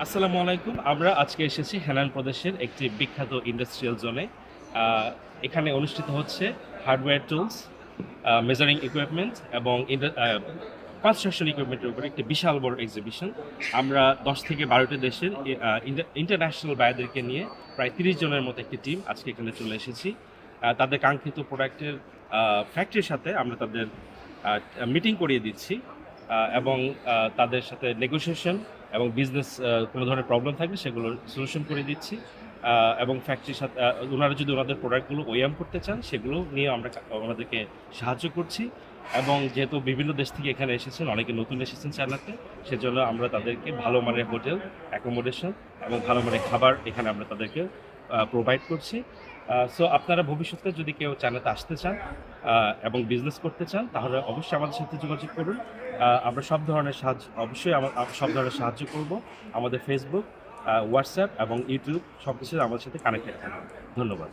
আসসালামু আলাইকুম। আমরা আজকে এসেছি হেনান প্রদেশের একটি বিখ্যাত ইন্ডাস্ট্রিয়াল জোনে। এখানে অনুষ্ঠিত হচ্ছে হার্ডওয়্যার টুলস, মেজারিং ইকুইপমেন্ট এবং কনস্ট্রাকশন ইকুইপমেন্টের উপরে একটি বিশাল বড় এক্সিবিশন। আমরা ১০ থেকে ১২টি দেশের ইন্টারন্যাশনাল বায়ারদেরকে নিয়ে প্রায় ৩০ জনের মতো একটি টিম আজকে এখানে চলে এসেছি। তাদের কাঙ্ক্ষিত প্রোডাক্টের ফ্যাক্টরির সাথে আমরা তাদের মিটিং করিয়ে দিচ্ছি এবং তাদের সাথে নেগোসিয়েশন এবং বিজনেস কোনো ধরনের প্রবলেম থাকলে সেগুলোর সলিউশন করে দিচ্ছি। এবং ফ্যাক্টরির সাথে ওনারা যদি ওনাদের প্রোডাক্টগুলো ওএম করতে চান সেগুলো নিয়ে আমরা ওনাদেরকে সাহায্য করছি। এবং যেহেতু বিভিন্ন দেশ থেকে এখানে এসেছেন, অনেকে নতুন এসেছেন চায়নাতে, সেজন্য আমরা তাদেরকে ভালো মানের হোটেল, অ্যাকোমোডেশন এবং ভালো মানের খাবার এখানে আমরা তাদেরকে প্রোভাইড করছি। সো আপনারা ভবিষ্যতে যদি কেউ চায়নাতে আসতে চান এবং বিজনেস করতে চান তাহলে অবশ্যই আমাদের সাথে যোগাযোগ করুন। আমরা সব ধরনের সাহায্য অবশ্যই সব ধরনের সাহায্য করব। আমাদের ফেসবুক, হোয়াটসঅ্যাপ এবং ইউটিউব সব কিছু আমাদের সাথে কানেক্টেড থাকবে। ধন্যবাদ।